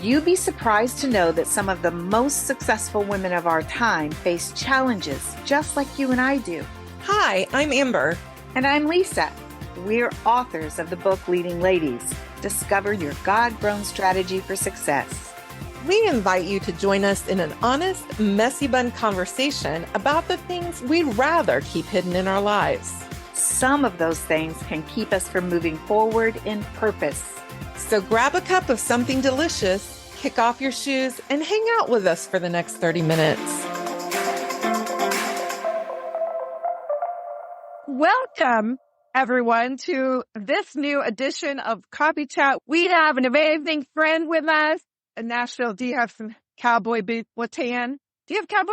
You'd be surprised to know that some of the most successful women of our time face challenges just like you and I do. Hi, I'm Amber. And I'm Lisa. We're authors of the book Leading Ladies. Discover your God-grown strategy for success. We invite you to join us in an honest, messy bun conversation about the things we'd rather keep hidden in our lives. Some of those things can keep us from moving forward in purpose. So grab a cup of something delicious, kick off your shoes, and hang out with us for the next 30 minutes. Welcome, everyone, to this new edition of Coffee Chat. We have an amazing friend with us in Nashville. Do you have some cowboy boots, LaTan? Do you have cowboy?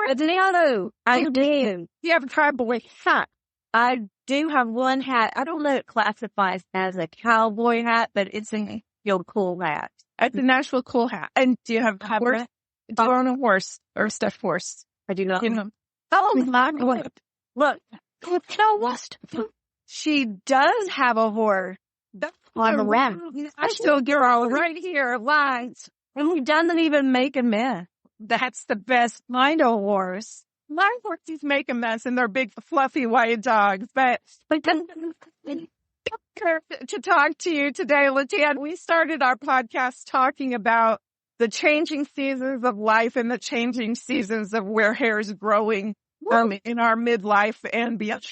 I do. Do you have a cowboy hat? I do have one hat. I don't know if it classifies as a cowboy hat, but it's a cool hat. It's a Nashville cool hat. And do you have a horse? Do you own a horse or a stuffed horse? I do not. Oh, my God. Look. She does have a horse. That's on the rack. I still girl right here, lines. And he doesn't even make a mess. That's the best. Mine a horse. My horses make a mess and they're big, fluffy white dogs. But to talk to you today, LaTan, we started our podcast talking about the changing seasons of life and the changing seasons of where hair is growing in our midlife and beyond.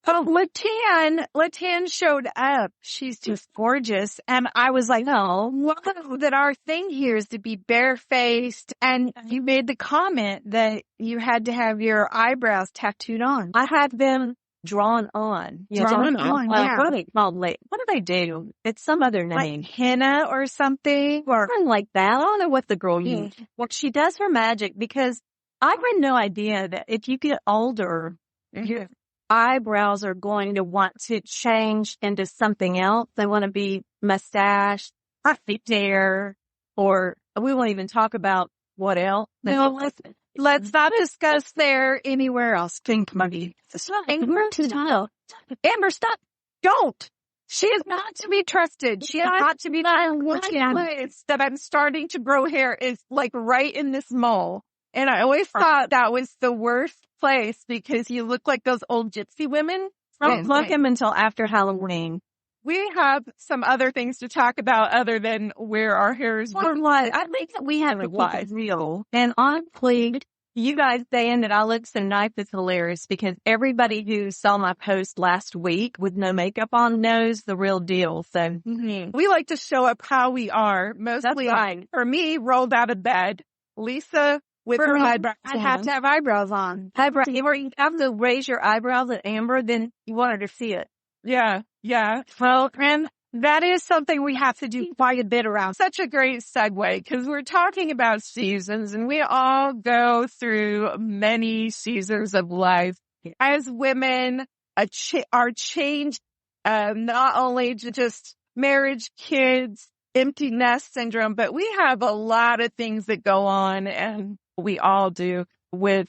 LaTan showed up. She's just gorgeous. And I was like, oh, wow, that our thing here is to be barefaced. And you made the comment that you had to have your eyebrows tattooed on. I have them drawn on. Drawn on, yeah. What do they do? It's some other name. Like henna or something? Or something like that. I don't know what the girl used. Well, she does her magic because I had no idea that if you get older, your eyebrows are going to want to change into something else. They want to be mustache, perfect hair, or we won't even talk about what else. No, let's not discuss there anywhere else. Pink money. Amber, stop. Don't. She is not to be trusted. She is not to be place that I'm starting to grow hair is like right in this mole. And I always thought that was the worst place because you look like those old gypsy women. Don't look him until after Halloween. We have some other things to talk about other than where our hair is. I think that we have to keep it real. And honestly, you guys saying that I look so nice is hilarious because everybody who saw my post last week with no makeup on knows the real deal. So we like to show up how we are. Mostly, for me, rolled out of bed. Lisa with her eyebrows. I have to have eyebrows on. Eyebrows. If you have to raise your eyebrows at Amber, then you want her to see it. Yeah. Well, and that is something we have to do quite a bit around. Such a great segue because we're talking about seasons and we all go through many seasons of life. As women, our change, not only to just marriage, kids, empty nest syndrome, but we have a lot of things that go on and we all do with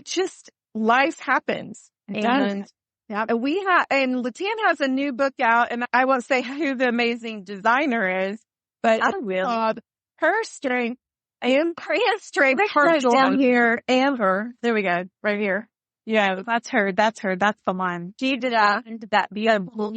just life happens. And LaTan has a new book out and I won't say who the amazing designer is, but I will. Her strength and her joy. Down here, Amber. There we go. Right here. Yeah, that's her. That's the one. She did that beautiful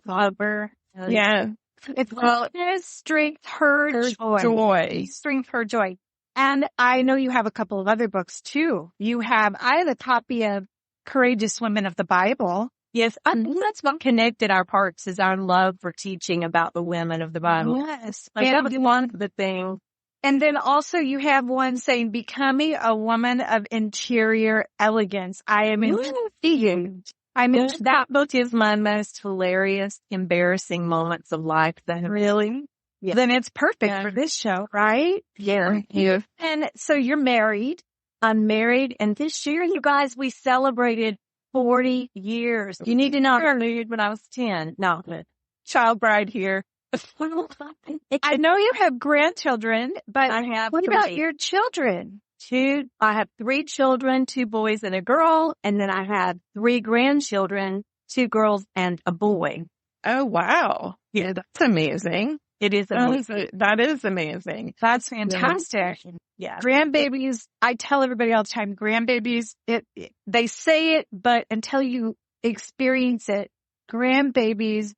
cover. Yeah. It's strength, her joy. Strength, her joy. And I know you have a couple of other books too. I have a copy of Courageous Women of the Bible. Yes, I think that's what connected our parts is our love for teaching about the women of the Bible. Yes. That was one of the things. And then also you have one saying, becoming a woman of interior elegance. I am intrigued. That book is my most hilarious, embarrassing moments of life. Really? Yeah. Then it's perfect for this show, right? Yeah. And so you're married. I'm married. And this year, you guys, we celebrated 40 years. You need to know I married when I was 10. No. Child bride here. I know you have grandchildren, but I have what about your children? I have 3 children, 2 boys and a girl. And then I have 3 grandchildren, 2 girls and a boy. Oh, wow. Yeah, that's amazing. It is amazing. That is amazing. That's fantastic. Yeah. Grandbabies, I tell everybody all the time, grandbabies, they say it, but until you experience it, grandbabies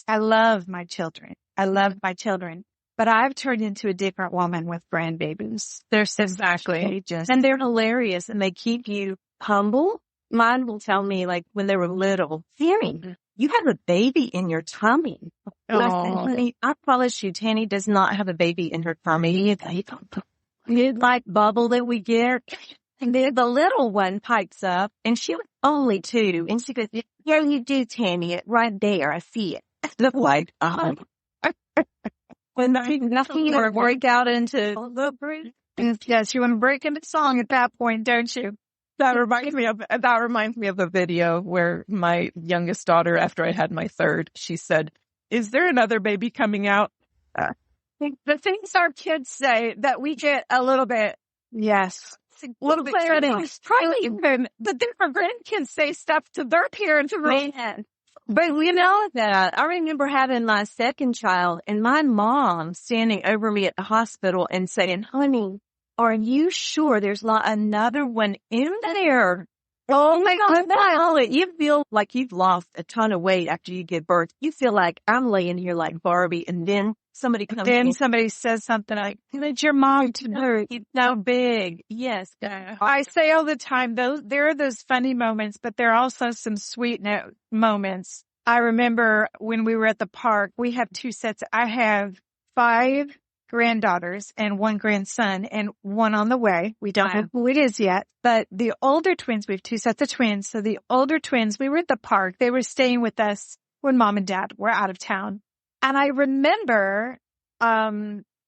I love my children. I love my children. But I've turned into a different woman with grandbabies. They're so contagious. And they're hilarious, and they keep you humble. Mine will tell me, like, when they were little, Tammy, you have a baby in your tummy. I said, honey, I promise you, Tanny does not have a baby in her tummy. It's like bubble that we get. And then the little one pipes up, and she was only 2. And she goes, yeah, you do, Tammy. It right there. I see it. The white. When nothing or break out into the breeze. Yes, you want to break into song at that point, don't you? That reminds me of a video where my youngest daughter, after I had my third, she said, "Is there another baby coming out?" The things our kids say that we get a little bit, yes, a little bit but then our grandkids say stuff to their parents. But you know that I remember having my second child and my mom standing over me at the hospital and saying, honey, are you sure there's not another one in there? Oh my God. You feel like you've lost a ton of weight after you give birth. You feel like I'm laying here like Barbie, and then somebody comes in. Somebody says something like, "It's your mom to know it's so big." Yes. I say all the time, there are those funny moments, but there are also some sweet moments. I remember when we were at the park, we have 2 sets. I have 5 granddaughters and 1 grandson and 1 on the way. We don't know who it is yet, but the older twins, we have 2 sets of twins. So the older twins, we were at the park. They were staying with us when mom and dad were out of town. And I remember,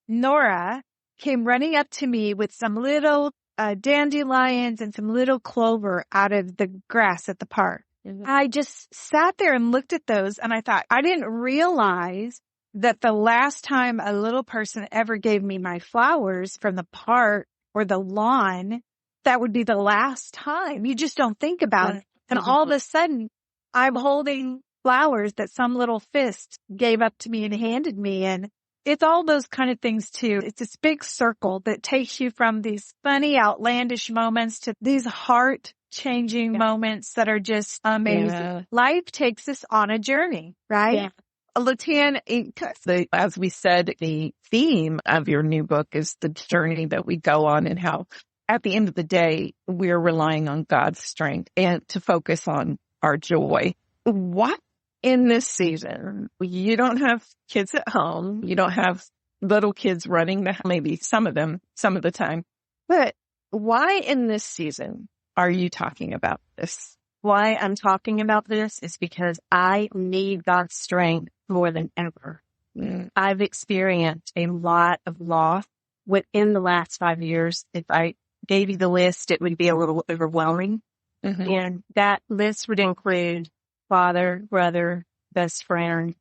Nora came running up to me with some little dandelions and some little clover out of the grass at the park. I just sat there and looked at those, and I thought, I didn't realize that the last time a little person ever gave me my flowers from the park or the lawn, that would be the last time. You just don't think about it. And all of a sudden, I'm holding flowers that some little fist gave up to me and handed me. And it's all those kind of things too. It's this big circle that takes you from these funny, outlandish moments to these heart-changing moments that are just amazing. Yeah. Life takes us on a journey, right? Yeah. LaTan, as we said, the theme of your new book is the journey that we go on, and how at the end of the day, we're relying on God's strength and to focus on our joy. What in this season, you don't have kids at home, you don't have little kids running, maybe some of them, some of the time, but why in this season are you talking about this? Why I'm talking about this is because I need God's strength more than ever. I've experienced a lot of loss within the last 5 years. If I gave you the list, it would be a little overwhelming. And that list would include father, brother, best friends,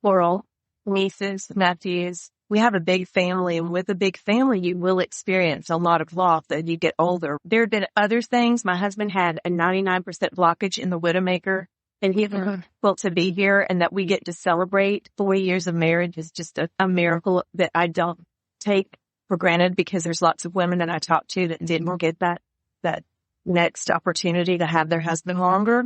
plural, nieces, nephews. We have a big family, and with a big family, you will experience a lot of loss as you get older. There have been other things. My husband had a 99% blockage in the widowmaker, and he's thankful to be here, and that we get to celebrate 40 years of marriage is just a miracle that I don't take for granted, because there's lots of women that I talk to that didn't get that next opportunity to have their husband longer,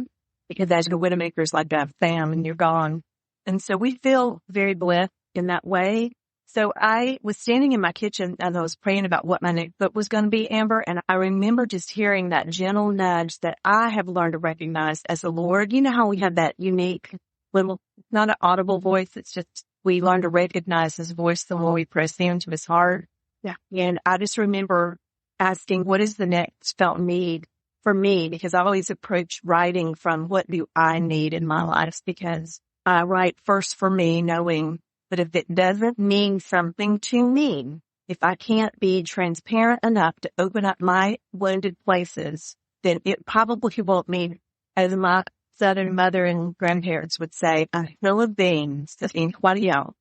because as a widowmaker is like that fam and you're gone. And so we feel very blessed in that way. So I was standing in my kitchen and I was praying about what my next book was going to be, Amber. And I remember just hearing that gentle nudge that I have learned to recognize as the Lord. You know how we have that unique little, not an audible voice. It's just, we learn to recognize his voice the more we press into his heart. Yeah. And I just remember asking, what is the next felt need for me? Because I always approach writing from what do I need in my life? Because I write first for me, knowing that if it doesn't mean something to me, if I can't be transparent enough to open up my wounded places, then it probably won't mean, as my Southern mother and grandparents would say, a hill of beans to anybody else.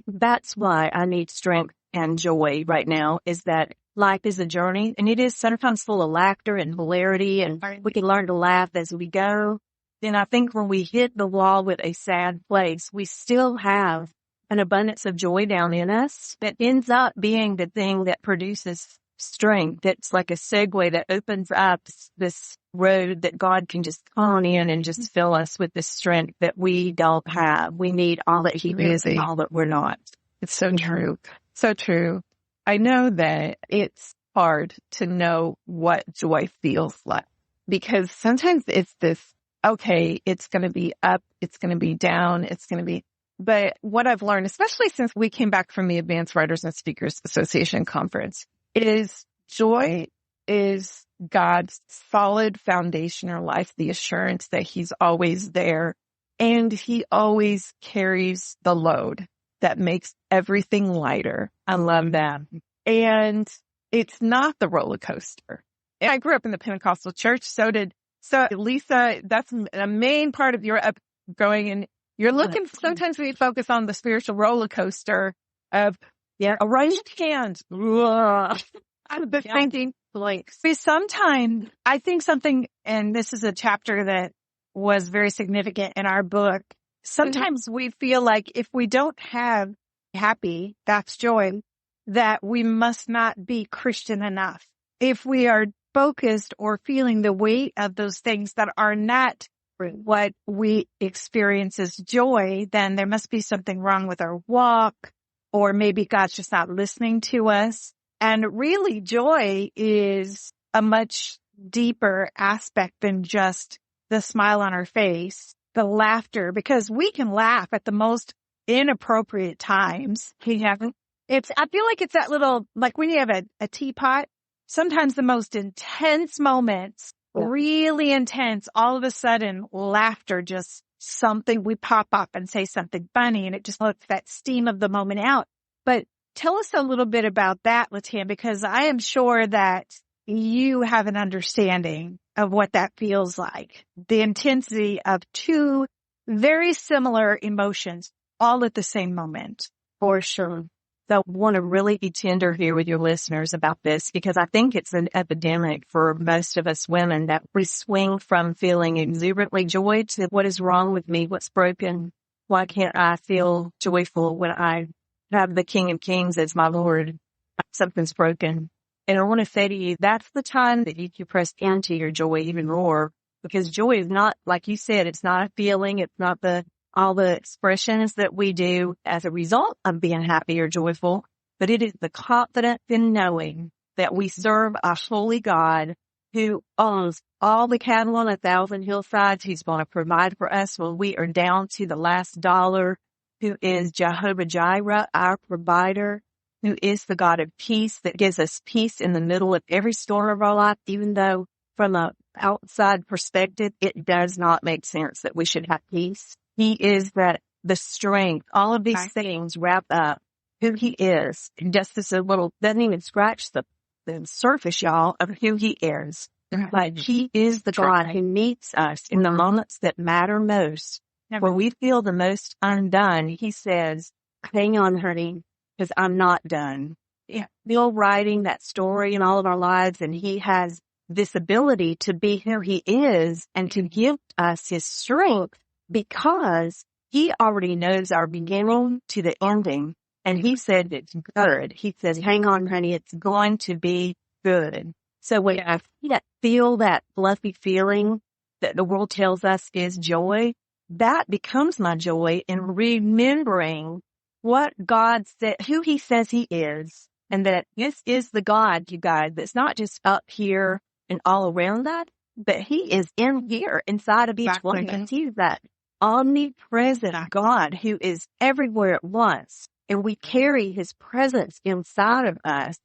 That's why I need strength and joy right now, is that life is a journey, and it is sometimes full of laughter and hilarity, and we can learn to laugh as we go. Then I think when we hit the wall with a sad place, we still have an abundance of joy down in us that ends up being the thing that produces strength. It's like a segue that opens up this road that God can just come on in and just fill us with the strength that we don't have. We need all that He is and all that we're not. It's so true. So true. I know that it's hard to know what joy feels like because sometimes it's this, okay, it's going to be up, it's going to be down, but what I've learned, especially since we came back from the Advanced Writers and Speakers Association conference, is joy is God's solid foundation in our life, the assurance that He's always there and He always carries the load that makes everything lighter. I love that. And it's not the roller coaster. And I grew up in the Pentecostal church. So Lisa, that's a main part of your upbringing. And you're looking, sometimes we focus on the spiritual roller coaster of a right hand. I'm thinking, like, sometimes I think something, and this is a chapter that was very significant in our book. Sometimes we feel like if we don't have happy, that's joy, that we must not be Christian enough. If we are focused or feeling the weight of those things that are not what we experience as joy, then there must be something wrong with our walk, or maybe God's just not listening to us. And really, joy is a much deeper aspect than just the smile on our face, the laughter, because we can laugh at the most inappropriate times. I feel like it's that little, like when you have a teapot, sometimes the most intense moments, really intense, all of a sudden laughter, just something, we pop up and say something funny and it just lets that steam of the moment out. But tell us a little bit about that, LaTan, because I am sure that you have an understanding of what that feels like. The intensity of two very similar emotions all at the same moment. For sure. So I want to really be tender here with your listeners about this because I think it's an epidemic for most of us women that we swing from feeling exuberantly joy to what is wrong with me, what's broken, why can't I feel joyful when I have the King of Kings as my Lord? Something's broken. And I want to say to you, that's the time that you can press into your joy even more because joy is not, like you said, it's not a feeling. It's not all the expressions that we do as a result of being happy or joyful, but it is the confidence in knowing that we serve a holy God who owns all the cattle on 1,000 hillsides, who's going to provide for us when we are down to the last dollar, who is Jehovah Jireh, our provider, who is the God of peace that gives us peace in the middle of every storm of our life, even though from an outside perspective, it does not make sense that we should have peace. He is the strength, all of these things wrap up who He is. Just this a little, doesn't even scratch the surface, y'all, of who He is. Like He is the God who meets us in the moments that matter most. When we feel the most undone, He says, hang on, honey, because I'm not done. Still writing that story in all of our lives, and He has this ability to be who He is and to give us His strength because He already knows our beginning to the ending. And He said it's good. He says, hang on, honey, it's going to be good. So when I feel that fluffy feeling that the world tells us is joy, that becomes my joy in remembering what God said, who He says He is, and that this is the God, you guys, that's not just up here and all around that, but He is in here inside of each one of us. He's that omnipresent God who is everywhere at once, and we carry His presence inside of us.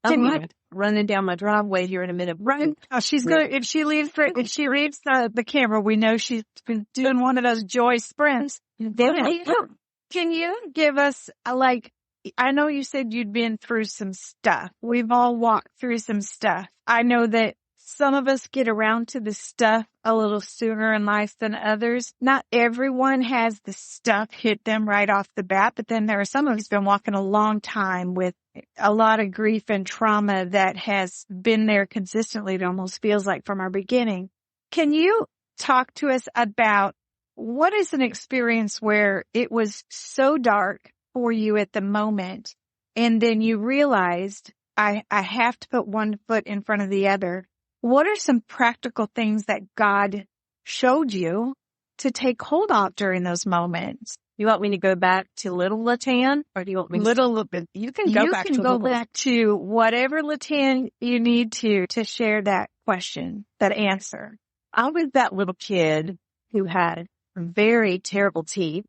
I'm running down my driveway here in a minute. Right. Oh, she's good. If she leaves the camera, we know she's been doing one of those joy sprints. Can you give us I know you said you'd been through some stuff. We've all walked through some stuff. I know that some of us get around to the stuff a little sooner in life than others. Not everyone has the stuff hit them right off the bat, but then there are some of us been walking a long time with a lot of grief and trauma that has been there consistently. It almost feels like from our beginning. Can you talk to us about what is an experience where it was so dark for you at the moment. And then you realized I have to put one foot in front of the other. What are some practical things that God showed you to take hold of during those moments? You want me to go back to little LaTan, or do you want me to Little bit. You can go back to whatever LaTan you need to share that question, that answer. I was that little kid who had very terrible teeth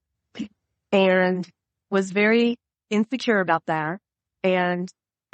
and was very insecure about that, and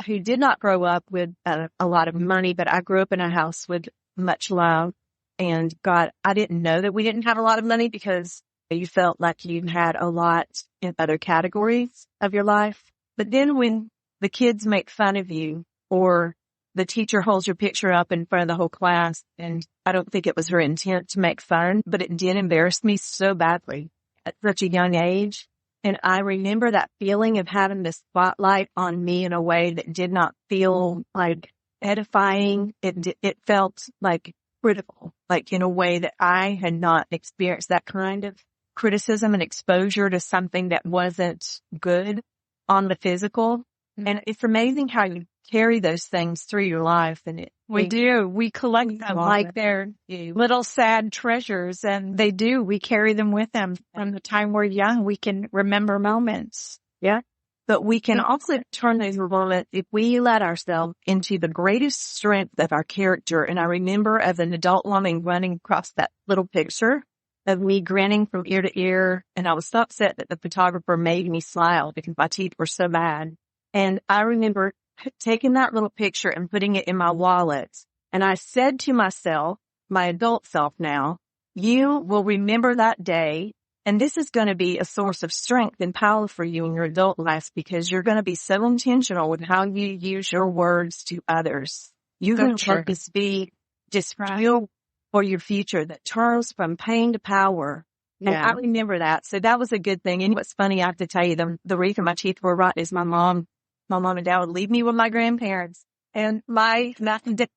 who did not grow up with a lot of money, but I grew up in a house with much love. And God, I didn't know that we didn't have a lot of money because you felt like you had a lot in other categories of your life. But then when the kids make fun of you, or the teacher holds your picture up in front of the whole class, and I don't think it was her intent to make fun, but it did embarrass me so badly at such a young age. And I remember that feeling of having the spotlight on me in a way that did not feel like edifying. It felt like critical, like in a way that I had not experienced that kind of criticism and exposure to something that wasn't good on the physical. And it's amazing how you carry those things through your life. And we do. We collect them like they're little sad treasures, and we carry them with them from the time we're young. We can remember moments. Yeah. But we can also turn those moments if we let ourselves into the greatest strength of our character. And I remember as an adult woman running across that little picture of me grinning from ear to ear. And I was so upset that the photographer made me smile because my teeth were so bad. And I remember taking that little picture and putting it in my wallet. And I said to myself, my adult self now, you will remember that day. And this is going to be a source of strength and power for you in your adult life, because you're going to be so intentional with how you use your words to others. You're going to let this be just fuel for your future that turns from pain to power. And I remember that. So that was a good thing. And what's funny, I have to tell you, the reason my teeth were rotten is my mom and dad would leave me with my grandparents. And my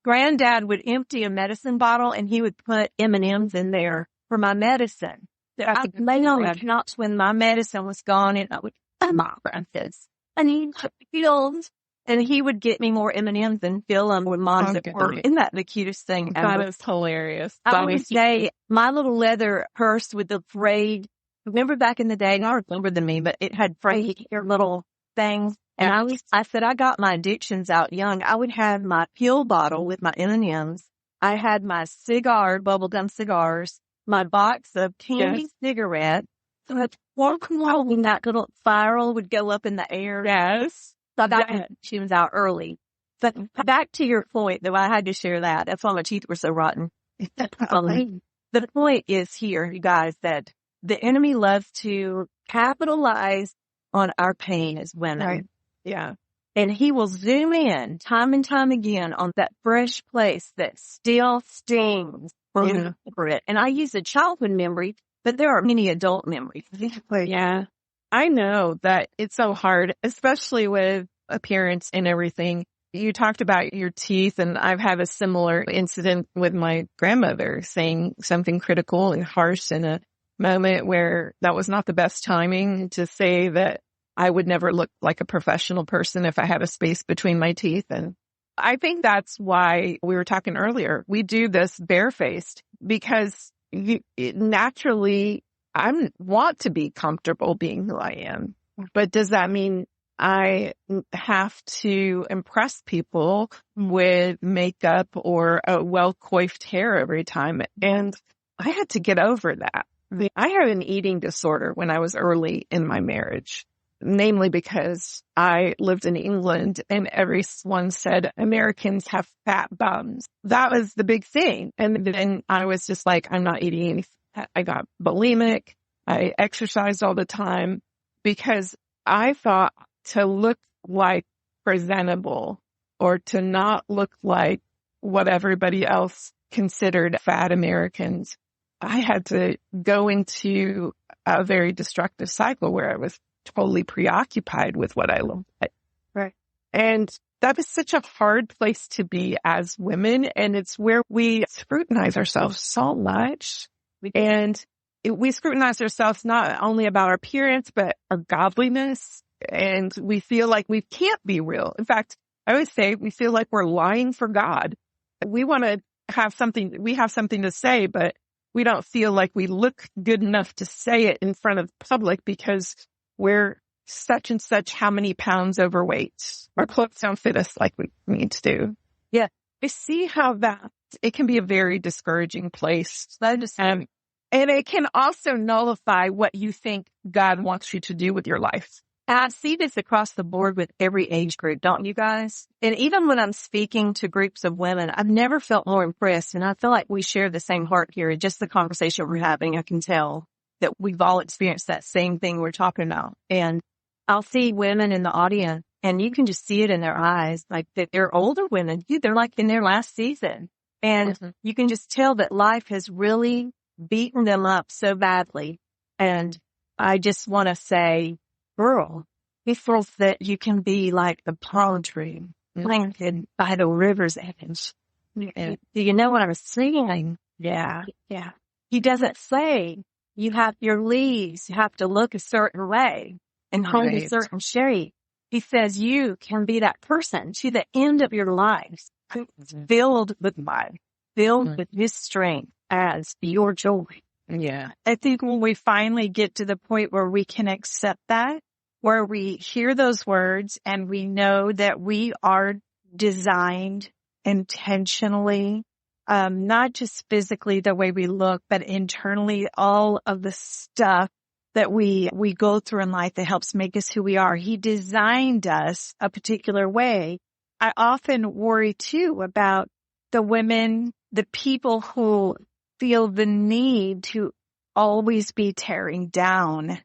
granddad would empty a medicine bottle and he would put M&Ms in there for my medicine. So I could lay on the couch when my medicine was gone, and I would, my grandkids, I need pills. And he would get me more M&Ms and fill them with Moms at work. Isn't that the cutest thing ever? That is hilarious. I would say my little leather purse with the frayed, remember back in the day, not older than me, but it had frayed little things. And I said, I got my addictions out young. I would have my pill bottle with my M&Ms. I had my bubblegum cigars, my box of candy cigarettes. So I'd walk along and that little spiral would go up in the air. Yes. So I got my addictions out early. But back to your point, though, I had to share that. That's why my teeth were so rotten. The point is here, you guys, that the enemy loves to capitalize on our pain as women. Right. Yeah. And he will zoom in time and time again on that fresh place that still stings for it. And I use a childhood memory, but there are many adult memories. Yeah. I know that it's so hard, especially with appearance and everything. You talked about your teeth, and I've had a similar incident with my grandmother saying something critical and harsh in a moment where that was not the best timing to say that I would never look like a professional person if I had a space between my teeth. And I think that's why we were talking earlier. We do this barefaced because naturally I want to be comfortable being who I am. But does that mean I have to impress people with makeup or a well-coiffed hair every time? And I had to get over that. I had an eating disorder when I was early in my marriage, namely because I lived in England and everyone said Americans have fat bums. That was the big thing. And then I was just like, I'm not eating anything. I got bulimic. I exercised all the time because I thought to look like presentable or to not look like what everybody else considered fat Americans, I had to go into a very destructive cycle where I was totally preoccupied with what I looked like. Right. And that was such a hard place to be as women. And it's where we scrutinize ourselves so much. And we scrutinize ourselves not only about our appearance, but our godliness. And we feel like we can't be real. In fact, I always say we feel like we're lying for God. We want to have something, we have something to say, but we don't feel like we look good enough to say it in front of the public because we're such and such how many pounds overweight. Our clothes don't fit us like we need to do. Yeah. I see how that, it can be a very discouraging place. And it can also nullify what you think God wants you to do with your life. I see this across the board with every age group, don't you guys? And even when I'm speaking to groups of women, I've never felt more impressed. And I feel like we share the same heart here. Just the conversation we're having, I can tell that we've all experienced that same thing we're talking about. And I'll see women in the audience and you can just see it in their eyes, like that they're older women. They're like in their last season. And you can just tell that life has really beaten them up so badly. And I just want to say, girl, he feels that you can be like the palm tree planted by the river's edge. Do you know what I was saying? Yeah. Yeah. He doesn't say you have your leaves, you have to look a certain way and hold a certain shape. He says you can be that person to the end of your life, filled with life, filled with his strength as your joy. Yeah. I think when we finally get to the point where we can accept that, where we hear those words and we know that we are designed intentionally, not just physically the way we look, but internally, all of the stuff that we go through in life that helps make us who we are. He designed us a particular way. I often worry too about the women, the people who feel the need to always be tearing down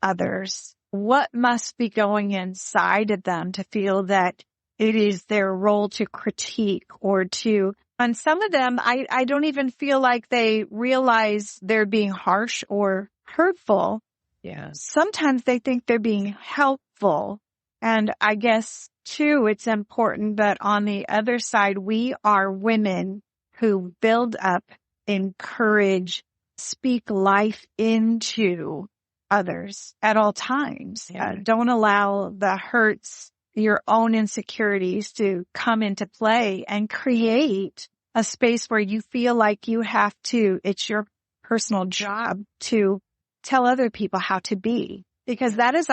others. What must be going inside of them to feel that it is their role to critique or to, and some of them, I don't even feel like they realize they're being harsh or hurtful. Yeah. Sometimes they think they're being helpful. And I guess too, it's important that on the other side, we are women who build up, encourage, speak life into others at all times. Don't allow the hurts, your own insecurities to come into play and create a space where you feel like you have to, it's your personal job to tell other people how to be, because that is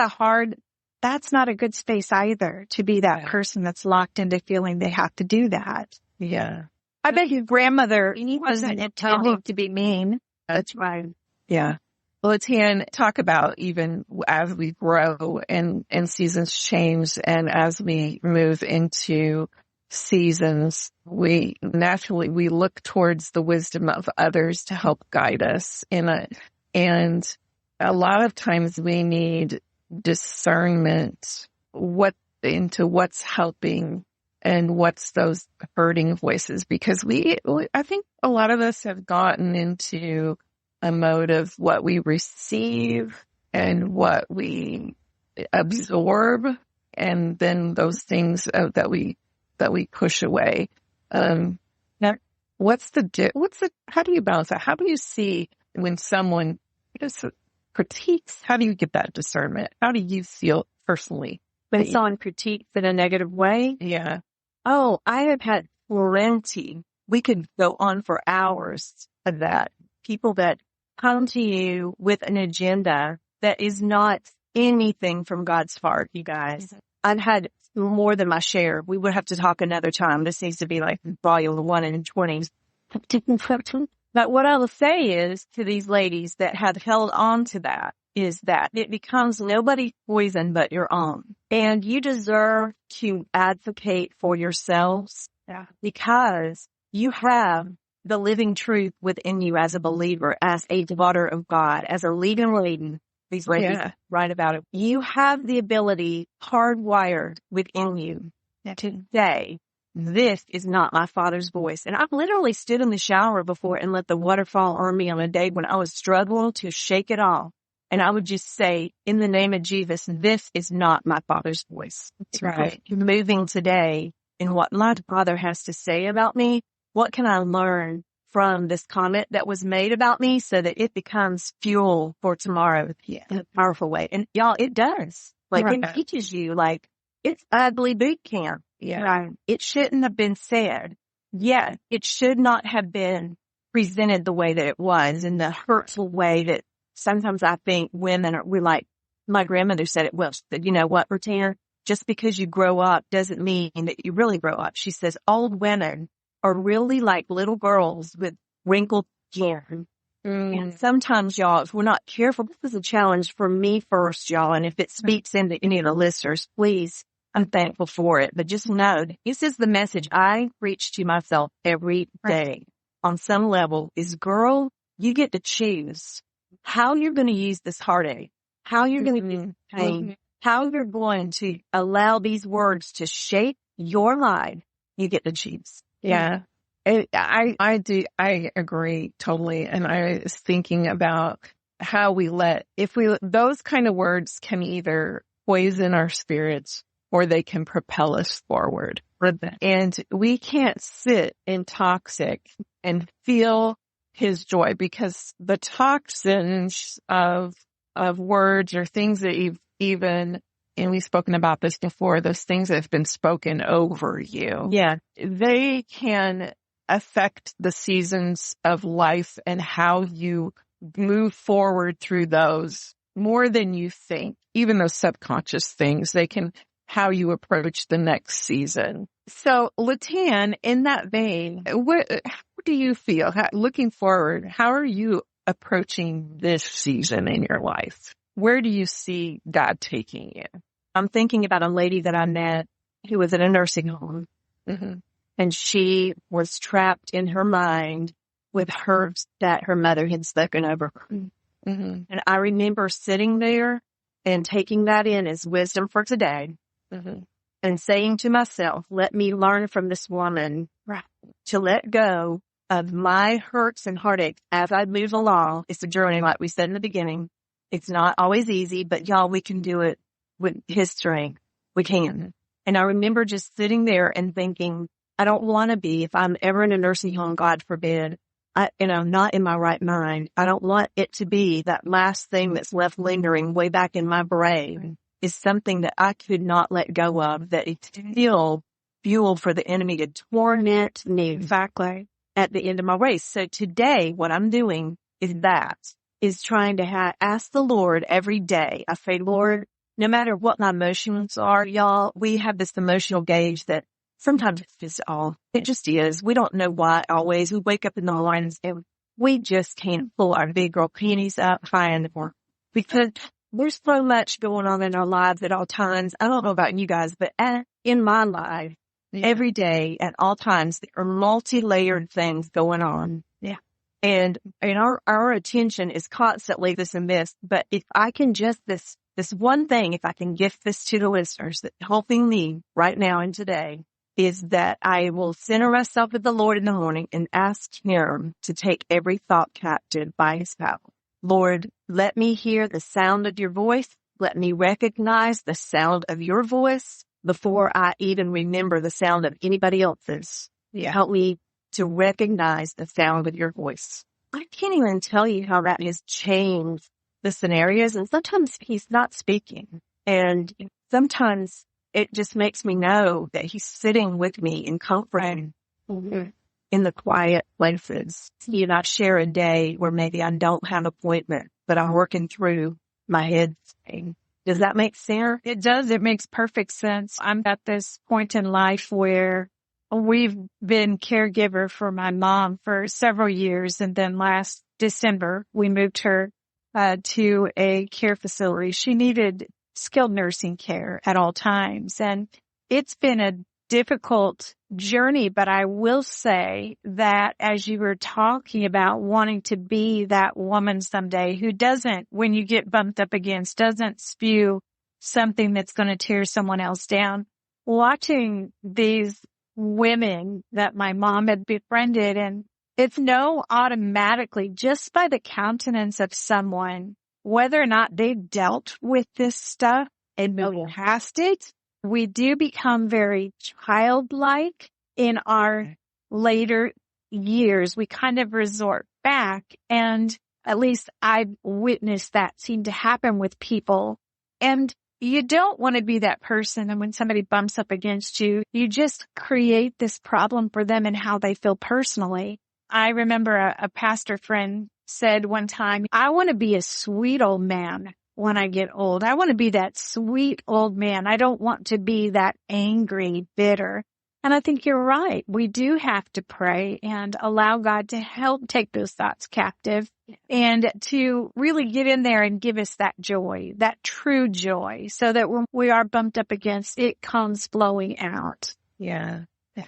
that's not a good space either, to be that person that's locked into feeling they have to do that. Yeah. I bet your grandmother wasn't intending to be mean. That's right. Yeah. Well, LaTan, talk about even as we grow and seasons change and as we move into seasons, we naturally, we look towards the wisdom of others to help guide us and a lot of times we need discernment into what's helping and what's those hurting voices, because I think a lot of us have gotten into a mode of what we receive and what we absorb, and then those things that we push away. Now, how do you balance that? How do you see when someone critiques? How do you get that discernment? How do you feel personally when someone critiques in a negative way? Yeah. Oh, I have had plenty. We could go on for hours of that. People that come to you with an agenda that is not anything from God's heart, you guys. Mm-hmm. I've had more than my share. We would have to talk another time. This needs to be like volume 1 and 20. But what I will say is to these ladies that have held on to that is that it becomes nobody's poison but your own. And you deserve to advocate for yourselves because you have the living truth within you as a believer, as a daughter of God, as a leading lady. These ladies write about it. You have the ability hardwired within you to say, this is not my Father's voice. And I've literally stood in the shower before and let the water fall on me on a day when I was struggling to shake it off. And I would just say, in the name of Jesus, this is not my Father's voice. That's right. Moving today in what my Father has to say about me. What can I learn from this comment that was made about me so that it becomes fuel for tomorrow in a powerful way. And y'all, it does. Like it teaches you, like it's ugly boot camp. Yeah. Right. It shouldn't have been said. Yeah. It should not have been presented the way that it was, in the hurtful way that sometimes I think women are, we're like, my grandmother said it well. She said, you know what, Redefining, just because you grow up doesn't mean that you really grow up. She says old women are really like little girls with wrinkled skin. And sometimes, y'all, if we're not careful, this is a challenge for me first, y'all. And if it speaks into any of the listeners, please, I'm thankful for it. But just know, this is the message I preach to myself every day on some level is, girl, you get to choose how you're going to use this heartache, how you're going to use pain, how you're going to allow these words to shape your life. You get to choose. Yeah. I agree totally. And I was thinking about how those kind of words can either poison our spirits or they can propel us forward. And we can't sit in toxic and feel his joy, because the toxins of words or things that you've even, and we've spoken about this before, those things that have been spoken over you. Yeah. They can affect the seasons of life and how you move forward through those more than you think. Even those subconscious things, they can, how you approach the next season. So, LaTan, in that vein, how do you feel looking forward? How are you approaching this season in your life? Where do you see God taking you? I'm thinking about a lady that I met who was in a nursing home. And she was trapped in her mind with hurts that her mother had spoken over her. And I remember sitting there and taking that in as wisdom for today and saying to myself, let me learn from this woman to let go of my hurts and heartaches as I move along. It's a journey, like we said in the beginning. It's not always easy, but y'all, we can do it with his strength. We can. And I remember just sitting there and thinking, I don't want to be, if I'm ever in a nursing home, God forbid, not in my right mind. I don't want it to be that last thing that's left lingering way back in my brain is something that I could not let go of, that it's still fuel for the enemy to torment me exactly at the end of my race. So today, what I'm doing is trying to ask the Lord every day. I say, Lord, no matter what my emotions are, y'all, we have this emotional gauge that sometimes it's just it just is. We don't know why always. We wake up in the mornings and we just can't pull our big girl panties up high anymore, because there's so much going on in our lives at all times. I don't know about you guys, but in my life, every day at all times, there are multi-layered things going on. Yeah. And our attention is constantly this and this. But if I can just this one thing, if I can gift this to the listeners, that helping me right now and today, is that I will center myself with the Lord in the morning and ask him to take every thought captive by his power. Lord, let me hear the sound of your voice. Let me recognize the sound of your voice before I even remember the sound of anybody else's. Help me to recognize the sound of your voice. I can't even tell you how that has changed the scenarios. And sometimes he's not speaking. And sometimes it just makes me know that he's sitting with me in comfort in the quiet places. You know, I share a day where maybe I don't have an appointment, but I'm working through my head. Does that make sense? It does. It makes perfect sense. I'm at this point in life where we've been caregiver for my mom for several years. And then last December, we moved her to a care facility. She needed skilled nursing care at all times. And it's been a difficult journey, but I will say that as you were talking about wanting to be that woman someday who doesn't, when you get bumped up against, doesn't spew something that's going to tear someone else down, watching these women that my mom had befriended, and it's no automatically just by the countenance of someone, whether or not they've dealt with this stuff and moved past it, we do become very childlike in our later years, we kind of resort back, and at least I've witnessed that seem to happen with people. And you don't want to be that person. And when somebody bumps up against you, you just create this problem for them and how they feel personally. I remember a pastor friend said one time, I want to be a sweet old man when I get old. I want to be that sweet old man. I don't want to be that angry, bitter. And I think you're right. We do have to pray and allow God to help take those thoughts captive and to really get in there and give us that joy, that true joy, so that when we are bumped up against, it comes flowing out. Yeah.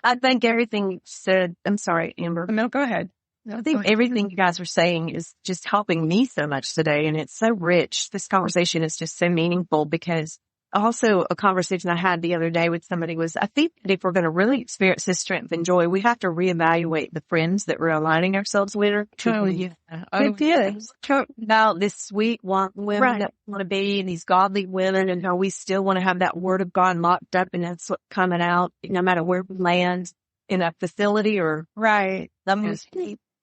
I think everything you said, I'm sorry, Amber. No, go ahead. No, I think everything you guys are saying is just helping me so much today. And it's so rich. This conversation is just so meaningful, because also a conversation I had the other day with somebody was, I think that if we're going to really experience this strength and joy, we have to reevaluate the friends that we're aligning ourselves with. About this sweet women that want to be, and these godly women, and how we still want to have that word of God locked up, and that's what's coming out no matter where we land in a facility or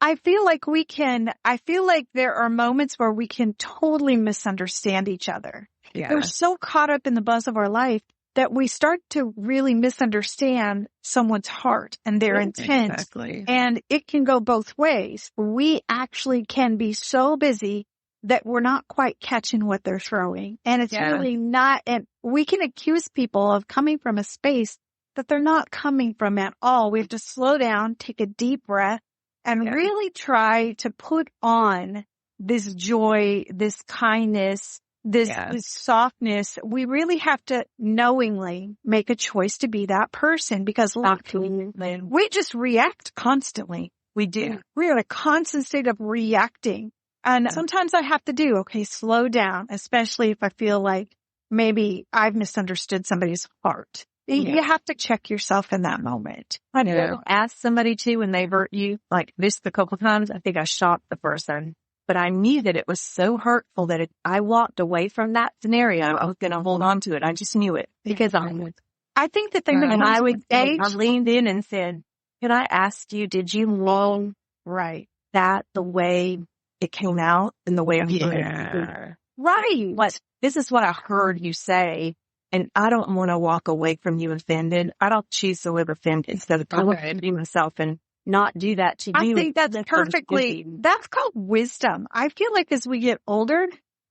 I feel like there are moments where we can totally misunderstand each other. Yeah. We're so caught up in the buzz of our life that we start to really misunderstand someone's heart and their intent. Exactly. And it can go both ways. We actually can be so busy that we're not quite catching what they're throwing. And it's really not, and we can accuse people of coming from a space that they're not coming from at all. We have to slow down, take a deep breath, and really try to put on this joy, this kindness, this softness. We really have to knowingly make a choice to be that person, because we just react constantly. We do. We're in a constant state of reacting. And sometimes I have to slow down, especially if I feel like maybe I've misunderstood somebody's heart. You have to check yourself in that moment. I know. Ask somebody to when they hurt you, like this a couple of times. I think I shocked the person, but I knew that it was so hurtful that I walked away from that scenario. I was going to hold on to it. I just knew it because I think the thing that I leaned in and said, "Can I ask you, did you long that the way it came out and the way I heard it? This is what I heard you say. And I don't want to walk away from you offended. I don't choose to live offended instead of to be myself and not do that to you." I think that's that's called wisdom. I feel like as we get older,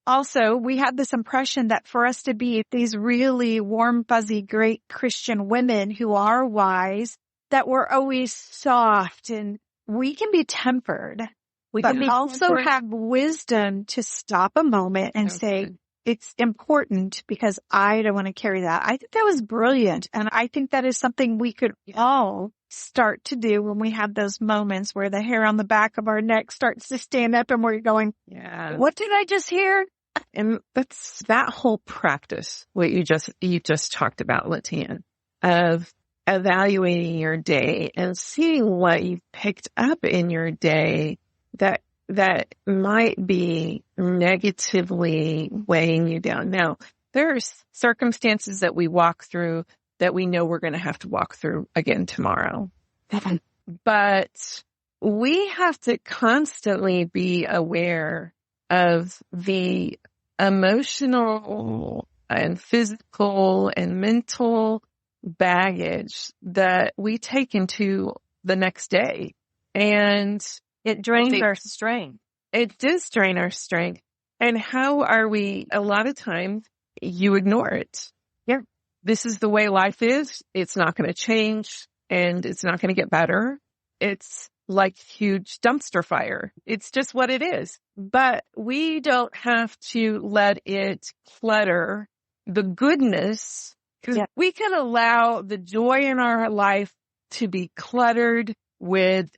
also we have this impression that for us to be these really warm, fuzzy, great Christian women who are wise, that we're always soft, and we can be tempered. We can also have wisdom to stop a moment and say, it's important because I don't want to carry that. I think that was brilliant. And I think that is something we could all start to do when we have those moments where the hair on the back of our neck starts to stand up and we're going, what did I just hear? And that's that whole practice, what you just talked about, LaTan, of evaluating your day and seeing what you picked up in your day that might be negatively weighing you down. Now, there are circumstances that we walk through that we know we're going to have to walk through again tomorrow. But we have to constantly be aware of the emotional and physical and mental baggage that we take into the next day. And it drains our strength. It does drain our strength. And how are we? A lot of times you ignore it. Yeah. This is the way life is. It's not going to change and it's not going to get better. It's like huge dumpster fire. It's just what it is. But we don't have to let it clutter the goodness, because we can allow the joy in our life to be cluttered with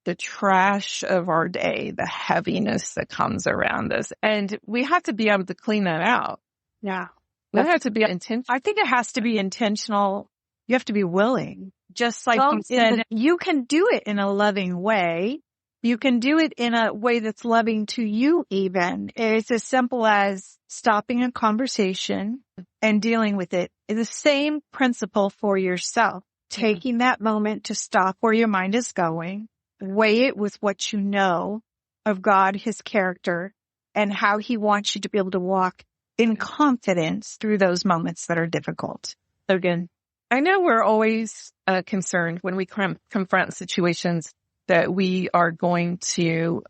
the trash of our day, the heaviness that comes around us. And we have to be able to clean that out. Yeah. We have to be intentional. I think it has to be intentional. You have to be willing. Just like you said, you can do it in a loving way. You can do it in a way that's loving to you even. It's as simple as stopping a conversation and dealing with it. It's the same principle for yourself. Taking that moment to stop where your mind is going weigh it with what you know of God, his character, and how he wants you to be able to walk in confidence through those moments that are difficult. So good. I know we're always concerned when we confront situations that we are going to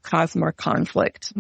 cause more conflict.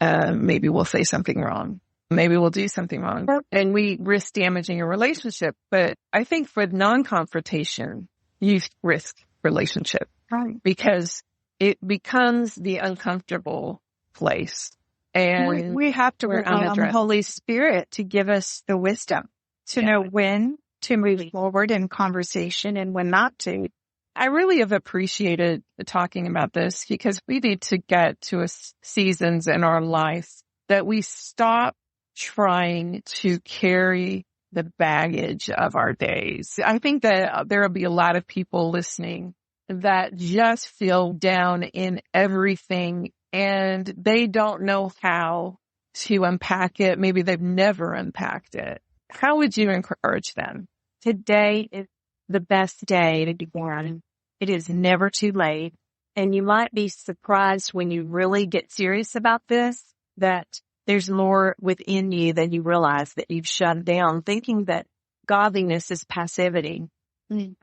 Maybe we'll say something wrong. Maybe we'll do something wrong. And we risk damaging a relationship. But I think for non-confrontation, you risk relationship. Right. Because it becomes the uncomfortable place. And we have to rely on the Holy Spirit to give us the wisdom to know when to move forward in conversation and when not to. I really have appreciated talking about this because we need to get to seasons in our life that we stop trying to carry the baggage of our days. I think that there will be a lot of people listening that just feel down in everything and they don't know how to unpack it. Maybe they've never unpacked it. How would you encourage them? Today is the best day to begin. It is never too late. And you might be surprised when you really get serious about this, that there's more within you than you realize that you've shut down, thinking that godliness is passivity.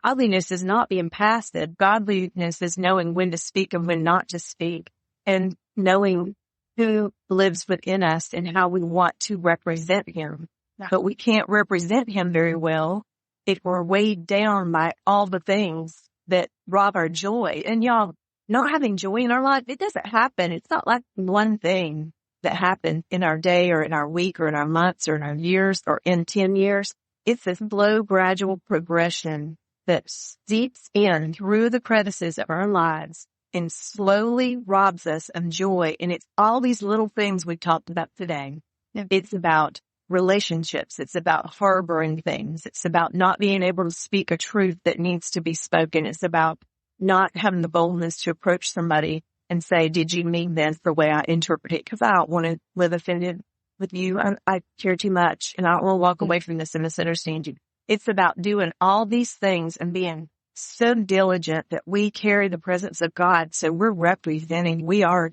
Godliness is not being passive. Godliness is knowing when to speak and when not to speak, and knowing who lives within us and how we want to represent him. But we can't represent him very well if we're weighed down by all the things that rob our joy. And y'all, not having joy in our life, it doesn't happen. It's not like one thing that happened in our day or in our week or in our months or in our years or in 10 years. It's a slow, gradual progression that seeps in through the crevices of our lives and slowly robs us of joy. And it's all these little things we talked about today. It's about relationships. It's about harboring things. It's about not being able to speak a truth that needs to be spoken. It's about not having the boldness to approach somebody and say, did you mean this the way I interpret it? Because I don't want to live offended with you. I care too much and I don't want to walk away from this and misunderstand you. It's about doing all these things and being so diligent that we carry the presence of God. So we're representing, we are,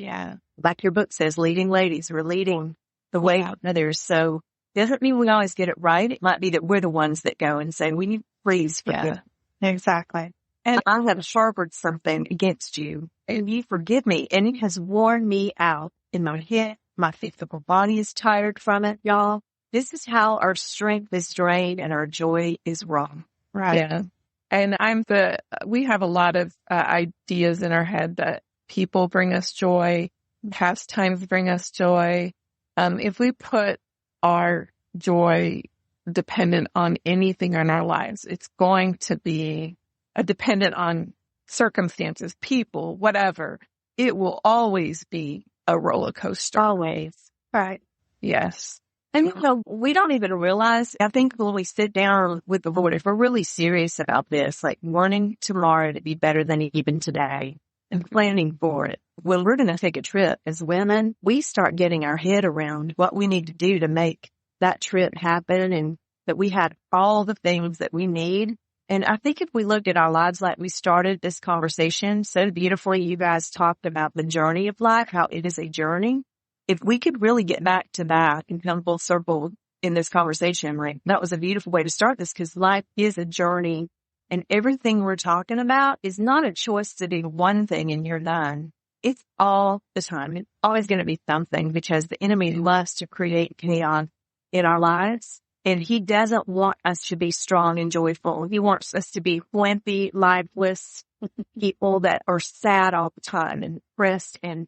like your book says, leading ladies. We're leading the way of others. So doesn't mean we always get it right. It might be that we're the ones that go and say, we need please forgive. Exactly. And I have harbored something against you and you forgive me. And it has worn me out in my head. My physical body is tired from it, y'all. This is how our strength is drained and our joy is wrong. Right. Yeah. And we have a lot of ideas in our head that people bring us joy, pastimes bring us joy. If we put our joy dependent on anything in our lives, it's going to be dependent on circumstances, people, whatever. It will always be a roller coaster. Always. Right. Yes. And we don't even realize, I think when we sit down with the Lord, if we're really serious about this, like wanting tomorrow to be better than even today and planning for it, when we're going to take a trip as women, we start getting our head around what we need to do to make that trip happen and that we had all the things that we need. And I think if we looked at our lives like we started this conversation so beautifully, you guys talked about the journey of life, how it is a journey. If we could really get back to that and come full circle in this conversation, right? That was a beautiful way to start this because life is a journey and everything we're talking about is not a choice to do one thing and you're done. It's all the time. It's always going to be something because the enemy loves to create chaos in our lives and he doesn't want us to be strong and joyful. He wants us to be wimpy, lifeless people that are sad all the time and depressed and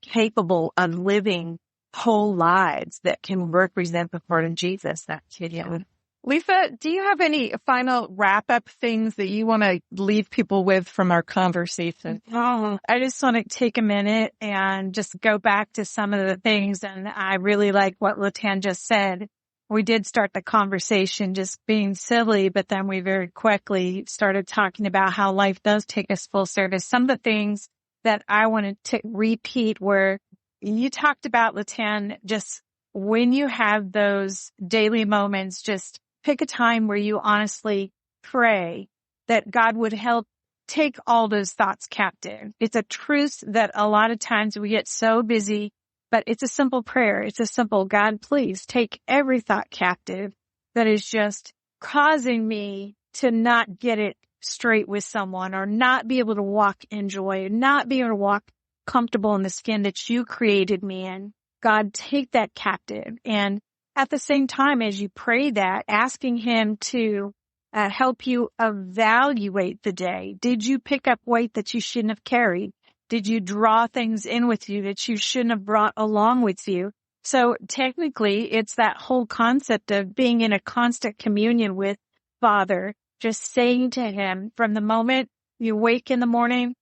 capable of living whole lives that can represent the heart of Jesus. That's it. Yeah. Lisa, do you have any final wrap-up things that you want to leave people with from our conversation? Oh, I just want to take a minute and just go back to some of the things. And I really like what LaTan just said. We did start the conversation just being silly, but then we very quickly started talking about how life does take us full service. Some of the things that I wanted to repeat were you talked about, LaTan, just when you have those daily moments, just pick a time where you honestly pray that God would help take all those thoughts captive. It's a truth that a lot of times we get so busy, but it's a simple prayer. It's a simple, God, please take every thought captive that is just causing me to not get it straight with someone, or not be able to walk in joy, not be able to walk comfortable in the skin that you created me in. God, take that captive. And at the same time, as you pray that, asking him to help you evaluate the day. Did you pick up weight that you shouldn't have carried? Did you draw things in with you that you shouldn't have brought along with you? So technically, it's that whole concept of being in a constant communion with Father, just saying to him from the moment you wake in the morning,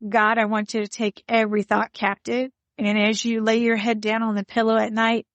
God, I want you to take every thought captive. And as you lay your head down on the pillow at night,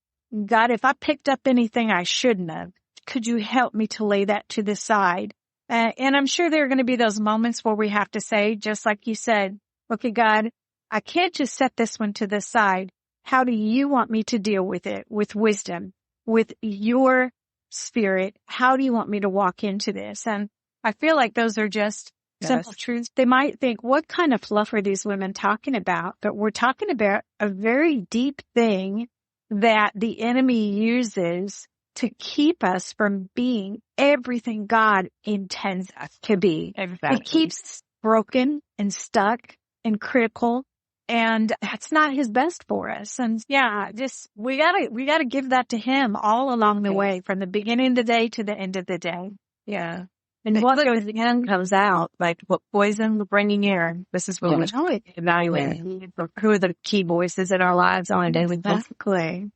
God, if I picked up anything I shouldn't have, could you help me to lay that to the side? And I'm sure there are going to be those moments where we have to say, just like you said, okay, God, I can't just set this one to the side. How do you want me to deal with it? With wisdom, with your spirit? How do you want me to walk into this? And I feel like those are just simple truths. They might think, what kind of fluff are these women talking about? But we're talking about a very deep thing that the enemy uses to keep us from being everything God intends us to be. Exactly. It keeps us broken and stuck and critical, and that's not his best for us. And yeah, just we gotta give that to him all along the way, from the beginning of the day to the end of the day. Yeah. And what goes in comes out, like what poison we're bringing in. This is what we're evaluating. Who are the key voices in our lives on a daily basis?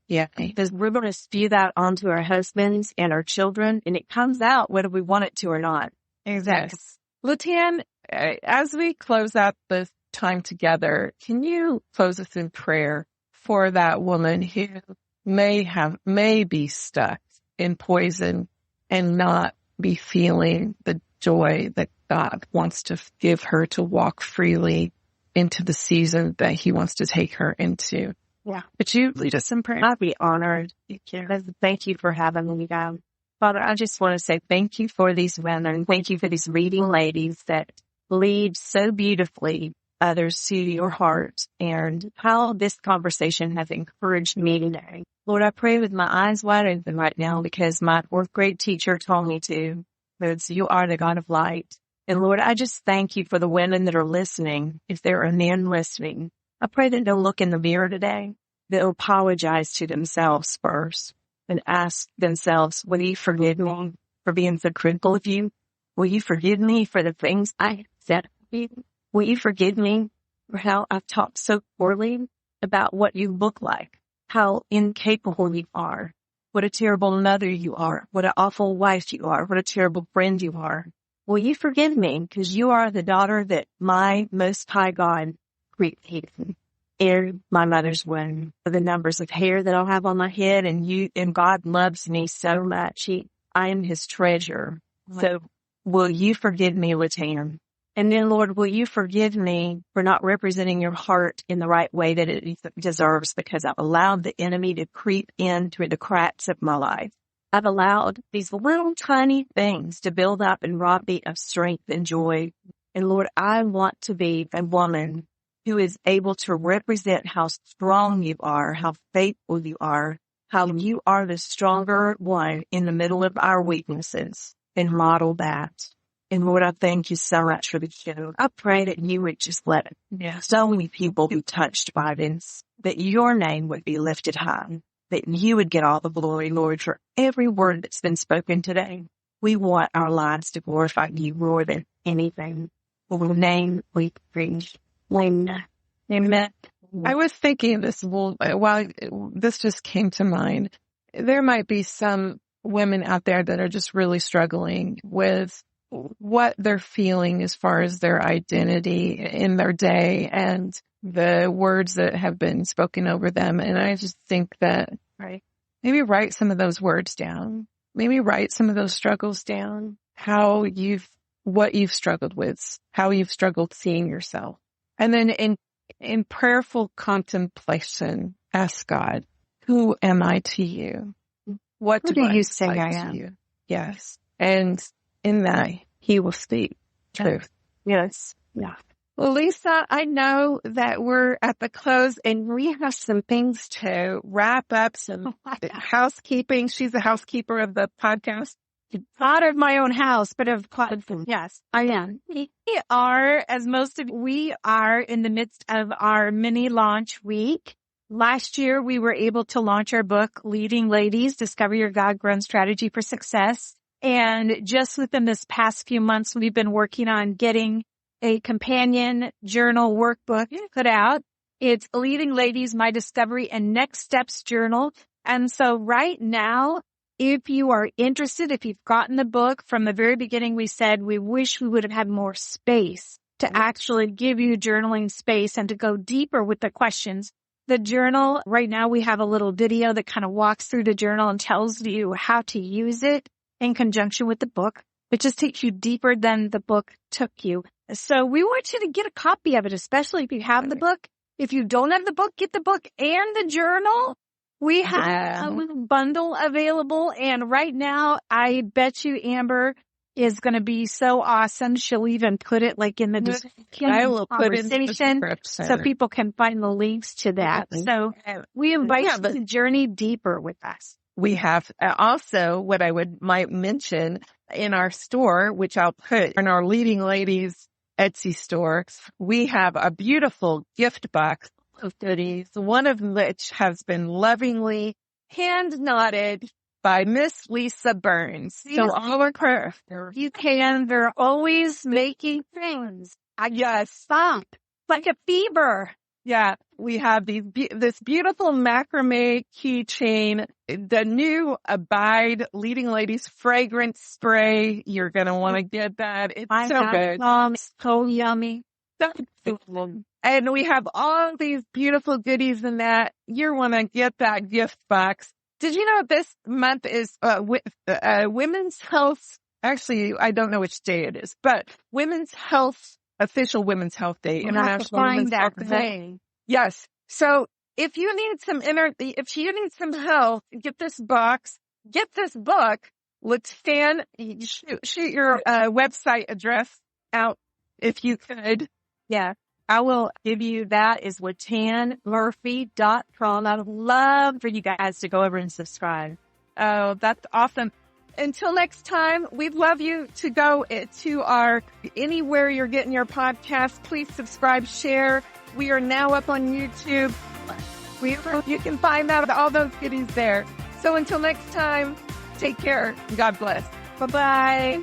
Yeah. Because we're going to spew that onto our husbands and our children, and it comes out whether we want it to or not. Exactly. Yes. LaTan, as we close out this time together, can you close us in prayer for that woman who may be stuck in poison and not be feeling the joy that God wants to give her to walk freely into the season that he wants to take her into? Yeah. But you lead us in prayer. I'd be honored. Thank you for having me, guys. Father, I just want to say thank you for these women, and thank you for these leading ladies that lead so beautifully others to your heart, and how this conversation has encouraged me today. Lord, I pray with my eyes wide open right now, because my fourth grade teacher told me to. Lord, you are the God of light. And Lord, I just thank you for the women that are listening. If there are men listening, I pray that they'll look in the mirror today. They'll apologize to themselves first and ask themselves, will you forgive me for being so critical of you? Will you forgive me for the things I said of you? Will you forgive me for how I've talked so poorly about what you look like, how incapable you are, what a terrible mother you are, what an awful wife you are, what a terrible friend you are? Will you forgive me, because you are the daughter that my Most High God created in my mother's womb. For the numbers of hair that I'll have on my head, and God loves me so much. I am his treasure. So will you forgive me, LaTan? And then, Lord, will you forgive me for not representing your heart in the right way that it deserves, because I've allowed the enemy to creep into the cracks of my life. I've allowed these little tiny things to build up and rob me of strength and joy. And Lord, I want to be a woman who is able to represent how strong you are, how faithful you are, how you are the stronger one in the middle of our weaknesses, and model that. And Lord, I thank you so much for the show. I pray that you would just let so many people be touched by this, that your name would be lifted high, that you would get all the glory, Lord, for every word that's been spoken today. We want our lives to glorify you more than anything. For your name we praise. Amen. I was thinking this while this just came to mind. There might be some women out there that are just really struggling with what they're feeling as far as their identity in their day and the words that have been spoken over them. And I just think that maybe write some of those words down. Maybe write some of those struggles down. What you've struggled with, how you've struggled seeing yourself. And then in prayerful contemplation, ask God, who am I to you? What do you say I am? To you? Yes. And in that, he will speak truth. Yes. Yeah. Well, Lisa, I know that we're at the close and we have some things to wrap up, some housekeeping. She's the housekeeper of the podcast. Not of my own house, but of Yes, I am. We are, as most of we are in the midst of our mini launch week. Last year, we were able to launch our book, Leading Ladies, Discover Your God-Grown Strategy for Success. And just within this past few months, we've been working on getting a companion journal workbook put out. It's Leading Ladies, My Discovery and Next Steps Journal. And so right now, if you are interested, if you've gotten the book from the very beginning, we said we wish we would have had more space to actually give you journaling space and to go deeper with the questions. The journal, right now we have a little video that kind of walks through the journal and tells you how to use it in conjunction with the book. It just takes you deeper than the book took you. So we want you to get a copy of it, especially if you have the book. If you don't have the book, get the book and the journal. We have a little bundle available. And right now, I bet you Amber is going to be so awesome. She'll even put it like in the description. I will put it in the description so people can find the links to that. So we invite you to journey deeper with us. We have also what I might mention in our store, which I'll put in our Leading Ladies Etsy store. We have a beautiful gift box of goodies, one of which has been lovingly hand knotted by Miss Lisa Burns. So all of her, they're always making things. Yes. Stop. Like a fever. Yeah, we have this beautiful macrame keychain, the new Abide Leading Ladies fragrance spray. You're going to want to get that. It's so good. It's so yummy. And we have all these beautiful goodies in that. You want to get that gift box. Did you know this month is Women's Health? Actually, I don't know which day it is, but official Women's Health Day, International Women's Health Day. Yes. So if you need some help, get this box, get this book. LaTan, shoot your website address out if you could. Yeah. I will give you that is LaTanMurphy.com. I would love for you guys to go over and subscribe. Oh, that's awesome. Until next time, we'd love you to go to anywhere you're getting your podcast. Please subscribe, share. We are now up on YouTube. You can find out all those goodies there. So until next time, take care. God bless. Bye-bye.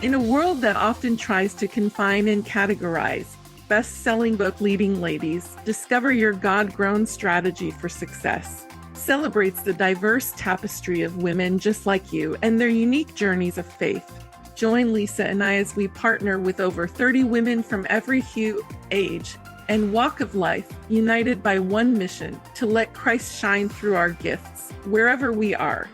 In a world that often tries to confine and categorize, best-selling book Leading Ladies, Discover Your God-Grown Strategy for Success celebrates the diverse tapestry of women just like you and their unique journeys of faith. Join Lisa and I as we partner with over 30 women from every hue, age, and walk of life, united by one mission to let Christ shine through our gifts, wherever we are.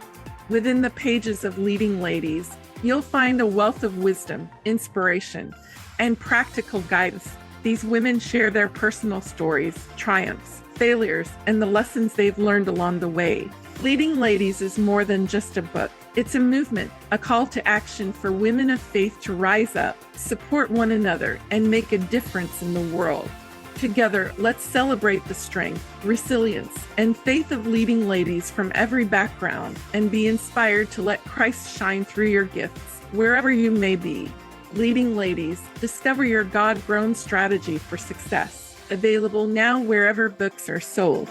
Within the pages of Leading Ladies, you'll find a wealth of wisdom, inspiration, and practical guidance. These women share their personal stories, triumphs, failures, and the lessons they've learned along the way. Leading Ladies is more than just a book. It's a movement, a call to action for women of faith to rise up, support one another, and make a difference in the world. Together, let's celebrate the strength, resilience, and faith of leading ladies from every background and be inspired to let Christ shine through your gifts, wherever you may be. Leading Ladies, discover your God-grown strategy for success. Available now wherever books are sold.